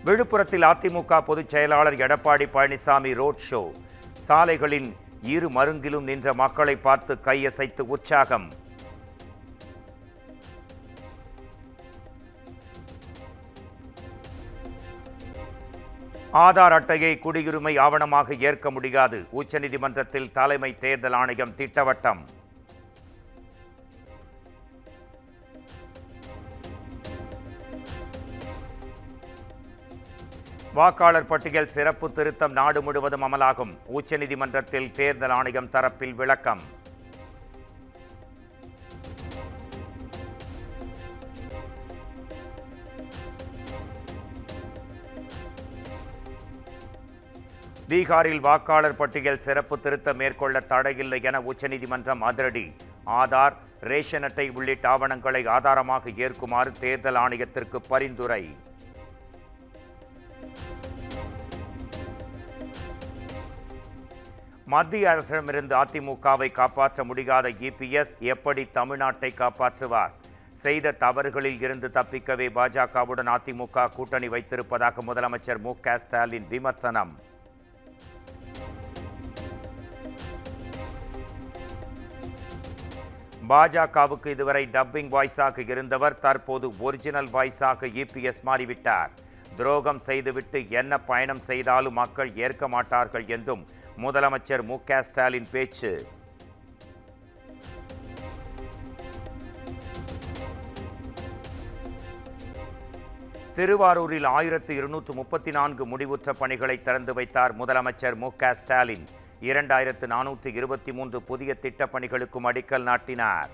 விழுப்புரத்தில் அதிமுக பொதுச் செயலாளர் எடப்பாடி பழனிசாமி ரோட் ஷோ. சாலைகளின் இரு மருங்கிலும் நின்ற மக்களை பார்த்து கையசைத்து உற்சாகம். ஆதார் அட்டையை குடியுரிமை ஆவணமாக ஏற்க முடியாது. உச்சநீதிமன்றத்தில் தலைமை தேர்தல் ஆணையம் திட்டவட்டம். வாக்காளர் பட்டியல் சிறப்பு திருத்தம் நாடு முழுவதும் அமலாகும். உச்சநீதிமன்றத்தில் தேர்தல் ஆணையம் தரப்பில் விளக்கம். பீகாரில் வாக்காளர் பட்டியல் சிறப்பு திருத்தம் மேற்கொள்ள தடையில்லை என உச்சநீதிமன்றம் அதிரடி. ஆதார், ரேஷன் அட்டை உள்ளிட்ட ஆவணங்களை ஆதாரமாக ஏற்குமாறு தேர்தல் ஆணையத்திற்கு பரிந்துரை. மத்திய அரசிடமிருந்து அதிமுகவை காப்பாற்ற முடியாத இபிஎஸ் எப்படி தமிழ்நாட்டை காப்பாற்றுவார்? செய்த தவறுகளில் இருந்து தப்பிக்கவே பாஜகவுடன் அதிமுக கூட்டணி வைத்திருப்பதாக முதலமைச்சர் மு.க. ஸ்டாலின் விமர்சனம். பாஜகவுக்கு இதுவரை டப்பிங் வாய்ஸாக இருந்தவர் தற்போது ஒரிஜினல் வாய்ஸாக இபிஎஸ் மாறிவிட்டார். துரோகம் செய்துவிட்டு என்ன பயணம் செய்தாலும் மக்கள் ஏற்க மாட்டார்கள் என்றும் முதலமைச்சர் மு.க. ஸ்டாலின் பேச்சு. திருவாரூரில் 1234 முடிவுற்ற பணிகளை திறந்து வைத்தார் முதலமைச்சர் மு.க. ஸ்டாலின். 2423 புதிய திட்டப்பணிகளுக்கும் அடிக்கல் நாட்டினார்.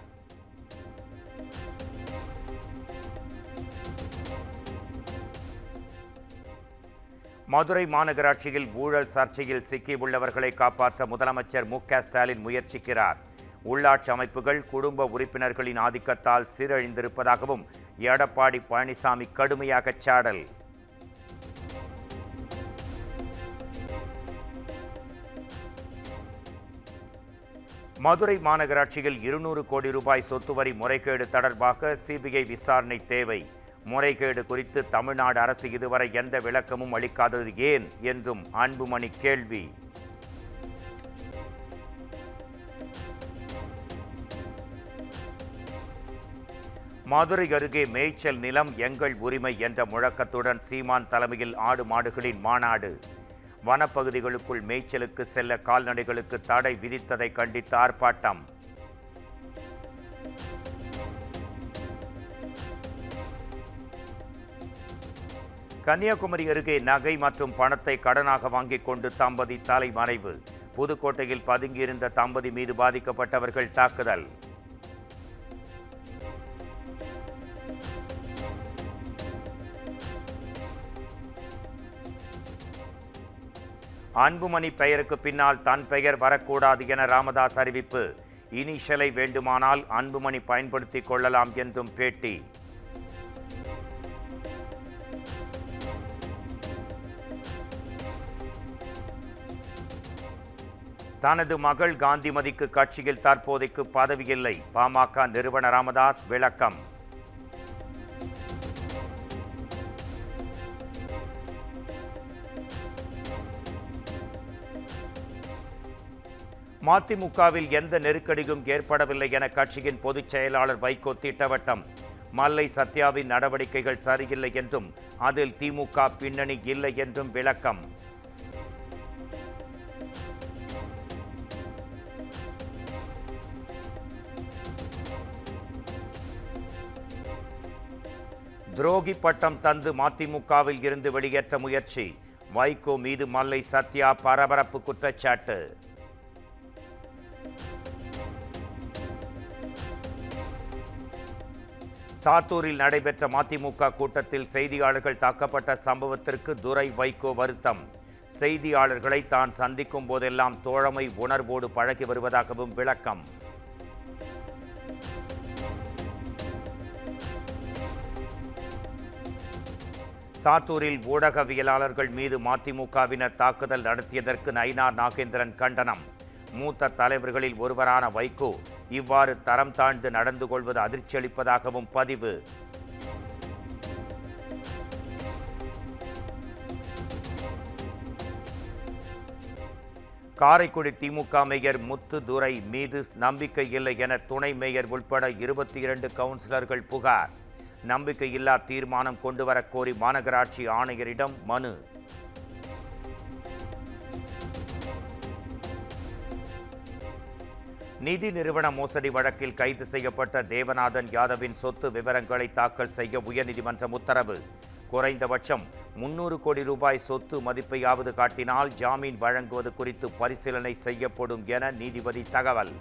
மதுரை மாநகராட்சியில் ஊழல் சர்ச்சையில் சிக்கியுள்ளவர்களை காப்பாற்ற முதலமைச்சர் மு.க. ஸ்டாலின் முயற்சிக்கிறார். உள்ளாட்சி அமைப்புகள் குடும்ப உறுப்பினர்களின் ஆதிக்கத்தால் சீரழிந்திருப்பதாகவும் எடப்பாடி பழனிசாமி கடுமையாக சாடல். மதுரை மாநகராட்சியில் 200 கோடி ரூபாய் சொத்து வரி முறைகேடு தொடர்பாக சிபிஐ விசாரணை தேவை. முறைகேடு குறித்து தமிழ்நாடு அரசு இதுவரை எந்த விளக்கமும் அளிக்காதது ஏன் என்றும் அன்புமணி கேள்வி. மதுரை அருகே மேய்ச்சல் நிலம் எங்கள் உரிமை என்ற முழக்கத்துடன் சீமான் தலைமையில் ஆடு மாடுகளின் மாநாடு. வனப்பகுதிகளுக்குள் மேய்ச்சலுக்கு செல்ல கால்நடைகளுக்கு தடை விதித்ததை கண்டித்து ஆர்ப்பாட்டம். கன்னியாகுமரி அருகே நகை மற்றும் பணத்தை கடனாக வாங்கிக் கொண்டு தம்பதி தலைமறைவு. புதுக்கோட்டையில் பதுங்கியிருந்த தம்பதி மீது பாதிக்கப்பட்டவர்கள் தாக்குதல். அன்புமணி பெயருக்கு பின்னால் தன் பெயர் வரக்கூடாது என ராமதாஸ் அறிவிப்பு. இனிஷியலை வேண்டுமானால் அன்புமணி பயன்படுத்திக் கொள்ளலாம் என்றும் பேட்டி. தனது மகள் காந்திமதிக்கு கட்சியில் தற்போதைக்கு பதவியில்லை. பாமக நிறுவன ராமதாஸ் விளக்கம். மதிமுகவில் எந்த நெருக்கடியும் ஏற்படவில்லை என கட்சியின் பொதுச் செயலாளர் வைகோ திட்டவட்டம். மல்லை சத்யாவின் நடவடிக்கைகள் சரியில்லை என்றும் அதில் திமுக பின்னணி இல்லை என்றும் விளக்கம். துரோகி பட்டம் தந்து மதிமுகவில் இருந்து வெளியேற்ற முயற்சி. வைகோ மீது மல்லை சத்யா பரபரப்பு குற்றச்சாட்டு. சாத்தூரில் நடைபெற்ற மதிமுக கூட்டத்தில் செய்தியாளர்கள் தாக்கப்பட்ட சம்பவத்திற்கு துரை வைகோ வருத்தம். செய்தியாளர்களை தான் சந்திக்கும் போதெல்லாம் தோழமை உணர்வோடு பழகி வருவதாகவும் விளக்கம். சாத்தூரில் ஊடகவியலாளர்கள் மீது மதிமுகவினர் தாக்குதல் நடத்தியதற்கு நயினார் நாகேந்திரன் கண்டனம். மூத்த தலைவர்களில் ஒருவரான வைகோ இவ்வாறு தரம் தாழ்ந்து நடந்து கொள்வது அதிர்ச்சியளிப்பதாகவும் பதிவு. காரைக்குடி திமுக மேயர் முத்துதுரை மீது நம்பிக்கை இல்லை என துணை மேயர் உட்பட 22 கவுன்சிலர்கள் புகார். நம்பிக்கையில்லா தீர்மானம் கொண்டுவரக் கோரி மாநகராட்சி ஆணையரிடம் மனு. நிதி நிறுவன மோசடி வழக்கில் கைது செய்யப்பட்ட தேவநாதன் யாதவின் சொத்து விவரங்களை தாக்கல் செய்ய உயர்நீதிமன்றம் உத்தரவு. குறைந்தபட்சம் 300 கோடி ரூபாய் சொத்து மதிப்பையாவது காட்டினால் ஜாமீன் வழங்குவது குறித்து பரிசீலனை செய்யப்படும் என நீதிபதி தகவல்.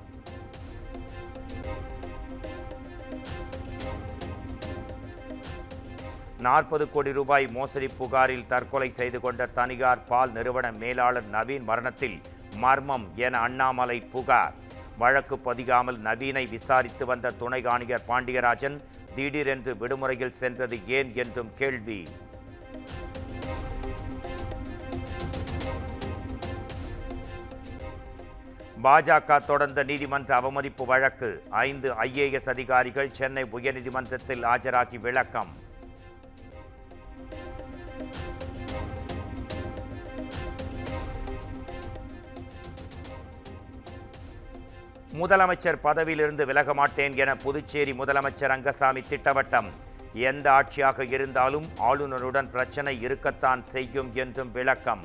$40 கோடி ரூபாய் மோசடி புகாரில் தற்கொலை செய்து கொண்ட தனியார் பால் நிறுவன மேலாளர் நவீன் மரணத்தில் மர்மம் என அண்ணாமலை புகார். வழக்கு பதியாமல் நவீனை விசாரித்து வந்த துணை ஆணையர் பாண்டியராஜன் திடீரென்று விடுமுறையில் சென்றது ஏன் என்றும் கேள்வி. பாஜக தொடர்ந்த நீதிமன்ற அவமதிப்பு வழக்கு. 5 IAS அதிகாரிகள் சென்னை உயர்நீதிமன்றத்தில் ஆஜராகி விளக்கம். முதலமைச்சர் பதவியிலிருந்து விலக மாட்டேன் என புதுச்சேரி முதலமைச்சர் ரங்கசாமி திட்டவட்டம். எந்த ஆட்சியாக இருந்தாலும் ஆளுநருடன் பிரச்சனை இருக்கத்தான் செய்யும் என்றும் விளக்கம்.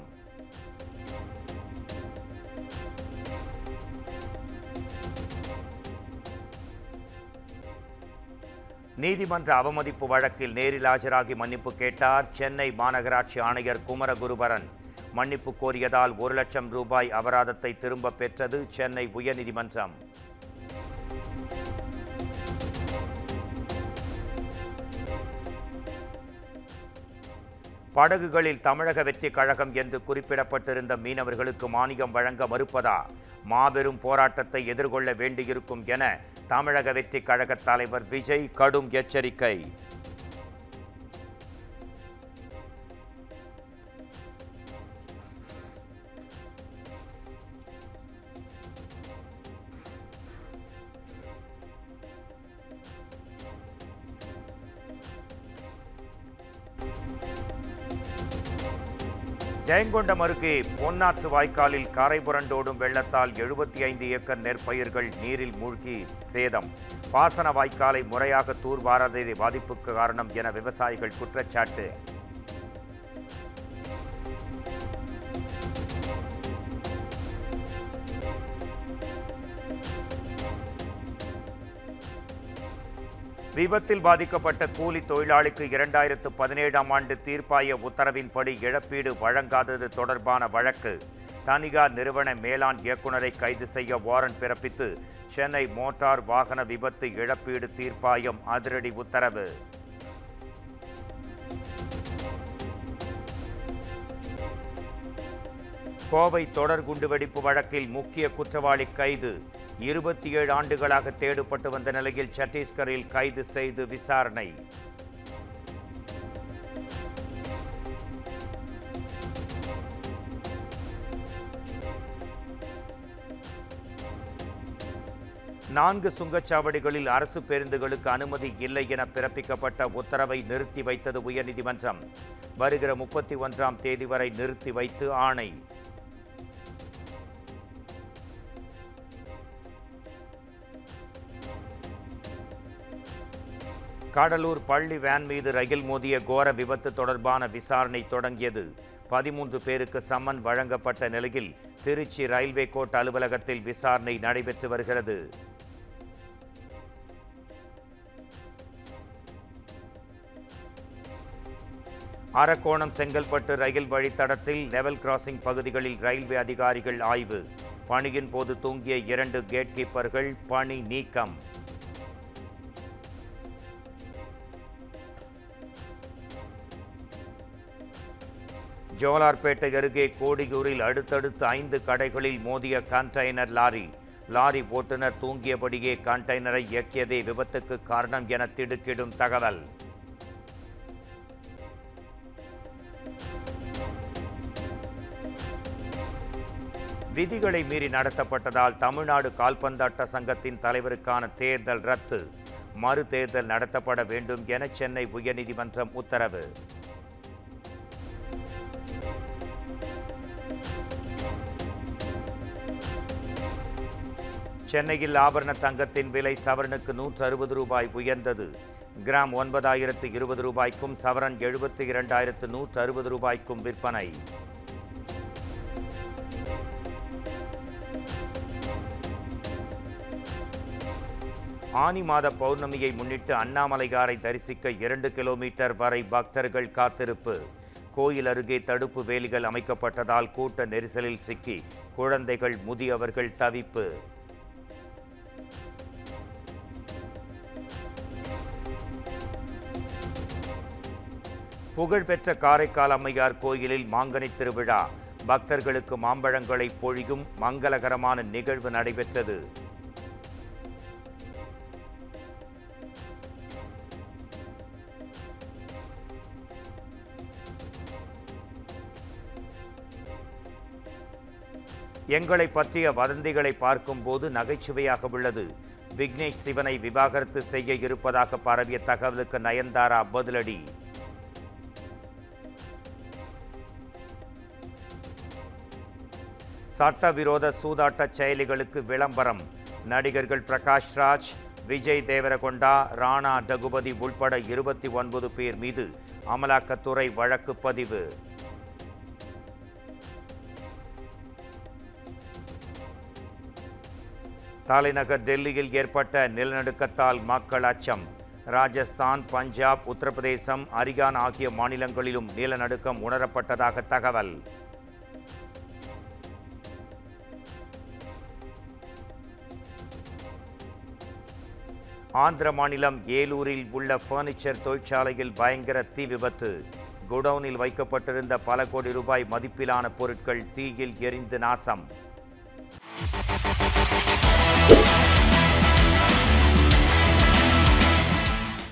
நீதிமன்ற அவமதிப்பு வழக்கில் நேரில் ஆஜராகி மன்னிப்பு கேட்டார் சென்னை மாநகராட்சி ஆணையர் குமரகுருபரன். மன்னிப்பு கோரியதால் 1 லட்சம் ரூபாய் அபராதத்தை திரும்ப பெற்றது சென்னை உயர்நீதிமன்றம். படகுகளில் தமிழக வெற்றி கழகம் என்று குறிப்பிடப்பட்டிருந்த மீனவர்களுக்கு மானியம் வழங்க மறுப்பதா மாபெரும் போராட்டத்தை எதிர்கொள்ள வேண்டியிருக்கும் என தமிழக வெற்றி கழக தலைவர் விஜய் கடும் எச்சரிக்கை. ஜெயங்கொண்டம் அருகே பொன்னாற்று வாய்க்காலில் கரை புரண்டோடும் வெள்ளத்தால் 75 ஏக்கர் நெற்பயிர்கள் நீரில் மூழ்கி சேதம். பாசன வாய்க்காலை முறையாக தூர்வாராததே பாதிப்புக்கு காரணம் என விவசாயிகள் குற்றச்சாட்டு. விபத்தில் பாதிக்கப்பட்ட கூலி தொழிலாளிக்கு 2017ஆம் ஆண்டு தீர்ப்பாய உத்தரவின்படி இழப்பீடு வழங்காதது தொடர்பான வழக்கு. தனியார் நிறுவன மேலாண் இயக்குநரை கைது செய்ய வாரண்ட் பிறப்பித்து சென்னை மோட்டார் வாகன விபத்து இழப்பீடு தீர்ப்பாயம் அதிரடி உத்தரவு. கோவை தொடர் குண்டுவெடிப்பு வழக்கில் முக்கிய குற்றவாளி கைது. 27 ஆண்டுகளாக தேடப்பட்டு வந்த நிலையில் சத்தீஸ்கரில் கைது செய்து விசாரணை. நான்கு சுங்கச்சாவடிகளில் அரசு பேருந்துகளுக்கு அனுமதி இல்லை என பிறப்பிக்கப்பட்ட உத்தரவை நிறுத்தி வைத்தது உயர்நீதிமன்றம். வருகிற 31ஆம் தேதி வரை நிறுத்தி வைத்து ஆணை. கடலூர் பள்ளி வேன் மீது ரயில் மோதிய கோர விபத்து தொடர்பான விசாரணை தொடங்கியது. 13 பேருக்கு சம்மன் வழங்கப்பட்ட நிலையில் திருச்சி ரயில்வே கோட்ட அலுவலகத்தில் விசாரணை நடைபெற்று வருகிறது. அரக்கோணம் செங்கல்பட்டு ரயில் வழித்தடத்தில் லெவல் கிராசிங் பகுதிகளில் ரயில்வே அதிகாரிகள் ஆய்வு. பணியின் போது தூங்கிய 2 கேட் கீப்பர்கள் பணி நீக்கம். ஜோலார்பேட்டை அருகே கோடியூரில் அடுத்தடுத்து 5 கடைகளில் மோதிய கண்டெய்னர் லாரி. லாரி ஓட்டுநர் தூங்கியபடியே கண்டெய்னரை இயக்கியதே விபத்துக்கு காரணம் என திடுக்கிடும் தகவல். விதிகளை மீறி நடத்தப்பட்டதால் தமிழ்நாடு கால்பந்தாட்ட சங்கத்தின் தலைவருக்கான தேர்தல் ரத்து. மறு தேர்தல் நடத்தப்பட வேண்டும் என சென்னை உயர்நீதிமன்றம் உத்தரவு. சென்னையில் ஆபரண தங்கத்தின் விலை சவரனுக்கு 160 ரூபாய் உயர்ந்தது. கிராம் 9,020 ரூபாய்க்கும் சவரன் 72,160 ரூபாய்க்கும் விற்பனை. ஆனி மாத பௌர்ணமியை முன்னிட்டு அண்ணாமலையாரை தரிசிக்க 2 கிலோமீட்டர் வரை பக்தர்கள் காத்திருப்பு. கோயில் அருகே தடுப்பு வேலிகள் அமைக்கப்பட்டதால் கூட்ட நெரிசலில் சிக்கி குழந்தைகள் முதியவர்கள் தவிப்பு. புகழ்பெற்ற காரைக்கால் அம்மையார் கோயிலில் மாங்கனி திருவிழா. பக்தர்களுக்கு மாம்பழங்களை பொழியும் மங்களகரமான நிகழ்வு நடைபெற்றது. எங்களை பற்றிய வதந்திகளை பார்க்கும்போது நகைச்சுவையாக உள்ளது. விக்னேஷ் சிவனை விவாகரத்து செய்ய இருப்பதாக பரவிய தகவலுக்கு நயன்தாரா பதிலடி. சட்டவிரோத சூதாட்ட செயலிகளுக்கு விளம்பரம். நடிகர்கள் பிரகாஷ் ராஜ், விஜய் தேவரகொண்டா, ராணா டகுபதி உள்பட 29 பேர் மீது அமலாக்கத்துறை வழக்கு பதிவு. தலைநகர் டெல்லியில் ஏற்பட்ட நிலநடுக்கத்தால் மக்கள் அச்சம். ராஜஸ்தான், பஞ்சாப், உத்தரப்பிரதேசம், ஹரியானா ஆகிய மாநிலங்களிலும் நிலநடுக்கம் உணரப்பட்டதாக தகவல். ஆந்திர மாநிலம் ஏலூரில் உள்ள பர்னிச்சர் தொழிற்சாலையில் பயங்கர தீ விபத்து. குடவுனில் வைக்கப்பட்டிருந்த பல கோடி ரூபாய் மதிப்பிலான பொருட்கள் தீயில் எரிந்து நாசம்.